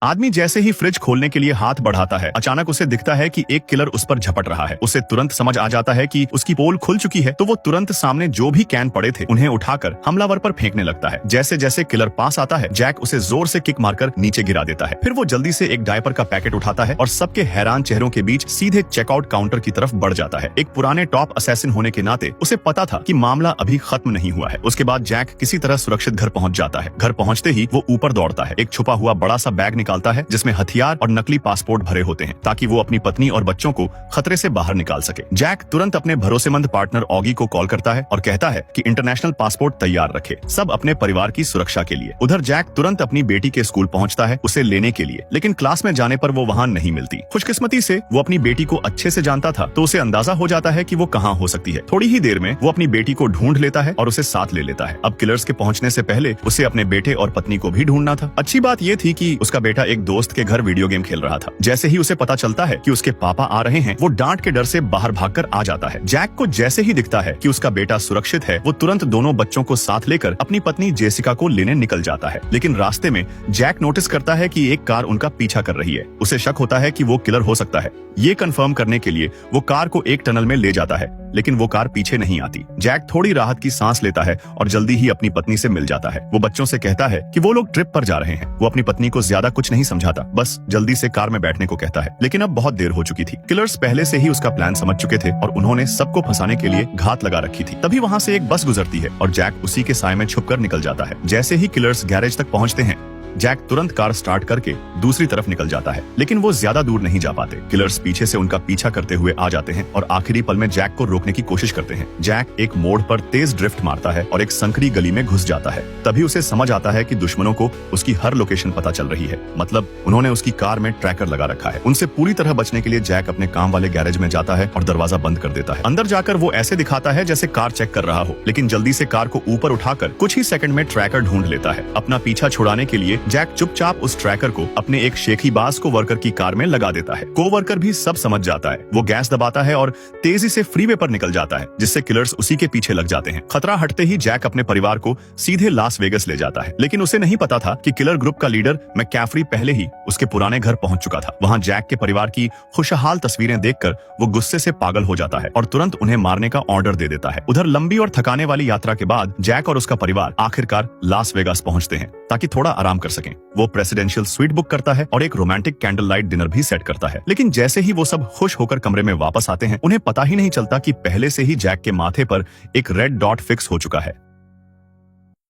आदमी जैसे ही फ्रिज खोलने के लिए हाथ बढ़ाता है, अचानक उसे दिखता है कि एक किलर उस पर झपट रहा है। उसे तुरंत समझ आ जाता है कि उसकी पोल खुल चुकी है, तो वो तुरंत सामने जो भी कैन पड़े थे उन्हें उठाकर हमलावर पर फेंकने लगता है। जैसे जैसे किलर पास आता है, जैक उसे जोर से किक मारकर नीचे गिरा देता है। फिर वो जल्दी से एक डायपर का पैकेट उठाता है और सबके हैरान चेहरों के बीच सीधे चेकआउट काउंटर की तरफ बढ़ जाता है। एक पुराने टॉप असैसिन होने के नाते उसे पता था कि मामला अभी खत्म नहीं हुआ है। उसके बाद जैक किसी तरह सुरक्षित घर पहुंच जाता है। घर पहुंचते ही वो ऊपर दौड़ता है, एक छुपा हुआ बड़ा सा बैग निकालता है जिसमें हथियार और नकली पासपोर्ट भरे होते हैं, ताकि वो अपनी पत्नी और बच्चों को खतरे से बाहर निकाल सके। जैक तुरंत अपने भरोसेमंद पार्टनर ऑगी को कॉल करता है और कहता है कि इंटरनेशनल पासपोर्ट तैयार रखे, सब अपने परिवार की सुरक्षा के लिए। उधर जैक तुरंत अपनी बेटी के स्कूल पहुंचता है उसे लेने के लिए, लेकिन क्लास में जाने पर वो वहां नहीं मिलती। खुशकिस्मती से वो अपनी बेटी को अच्छे से जानता था, तो उसे अंदाजा हो जाता है कि वो कहाँ हो सकती है। थोड़ी ही देर में वो अपनी बेटी को ढूंढ लेता है और उसे साथ ले लेता है। अब किलर्स के पहुंचने से पहले उसे अपने बेटे और पत्नी को भी ढूंढना था। अच्छी बात ये थी कि उसका बेटा एक दोस्त के घर वीडियो गेम खेल रहा था। जैसे ही उसे पता चलता है कि उसके पापा आ रहे हैं, वो डांट के डर से बाहर भागकर आ जाता है। जैक को जैसे ही दिखता है कि उसका बेटा सुरक्षित है, वो तुरंत दोनों बच्चों को साथ लेकर अपनी पत्नी जेसिका को लेने निकल जाता है। लेकिन रास्ते में जैक नोटिस करता है कि एक कार उनका पीछा कर रही है। उसे शक होता है कि वो किलर हो सकता है। ये कंफर्म करने के लिए वो कार को एक टनल में ले जाता है, लेकिन वो कार पीछे नहीं आती। जैक थोड़ी राहत की सांस लेता है और जल्दी ही अपनी पत्नी से मिल जाता है। वो बच्चों से कहता है कि वो लोग ट्रिप पर जा रहे हैं। वो अपनी पत्नी को ज्यादा कुछ नहीं समझाता, बस जल्दी से कार में बैठने को कहता है। लेकिन अब बहुत देर हो चुकी थी। किलर्स पहले से ही उसका प्लान समझ चुके थे और उन्होंने सबको फंसाने के लिए घात लगा रखी थी। तभी वहाँ से एक बस गुजरती है और जैक उसी के साए में छुपकर निकल जाता है। जैसे ही किलर्स गैरेज तक पहुँचते हैं, जैक तुरंत कार स्टार्ट करके दूसरी तरफ निकल जाता है, लेकिन वो ज्यादा दूर नहीं जा पाते। किलर्स पीछे से उनका पीछा करते हुए आ जाते हैं और आखिरी पल में जैक को रोकने की कोशिश करते हैं। जैक एक मोड़ पर तेज ड्रिफ्ट मारता है और एक संकरी गली में घुस जाता है। तभी उसे समझ आता है कि दुश्मनों को उसकी हर लोकेशन पता चल रही है, मतलब उन्होंने उसकी कार में ट्रैकर लगा रखा है। उनसे पूरी तरह बचने के लिए जैक अपने काम वाले गैरेज में जाता है और दरवाजा बंद कर देता है। अंदर जाकर वो ऐसे दिखाता है जैसे कार चेक कर रहा हो, लेकिन जल्दी से कार को ऊपर उठाकर कुछ ही सेकंड में ट्रैकर ढूंढ लेता है। अपना पीछा छुड़ाने के लिए जैक चुपचाप उस ट्रैकर को अपने एक शेखीबाज को वर्कर की कार में लगा देता है। कोवर्कर भी सब समझ जाता है। वो गैस दबाता है और तेजी से फ्रीवे पर निकल जाता है, जिससे किलर्स उसी के पीछे लग जाते हैं। खतरा हटते ही जैक अपने परिवार को सीधे लास वेगस ले जाता है, लेकिन उसे नहीं पता था कि किलर ग्रुप का लीडर मैकैफरी पहले ही उसके पुराने घर पहुंच चुका था। वहां जैक के परिवार की खुशहाल तस्वीरें देखकर वो गुस्से से पागल हो जाता है और तुरंत उन्हें मारने का ऑर्डर दे देता है। उधर लंबी और थकाने वाली यात्रा के बाद जैक और उसका परिवार आखिरकार लास वेगास पहुंचते हैं ताकि थोड़ा आराम कर सकें। वो प्रेसिडेंशियल स्वीट बुक करता है और एक रोमांटिक कैंडल लाइट डिनर भी सेट करता है। लेकिन जैसे ही वो सब खुश होकर कमरे में वापस आते हैं, उन्हें पता ही नहीं चलता कि पहले से ही जैक के माथे पर एक रेड डॉट फिक्स हो चुका है।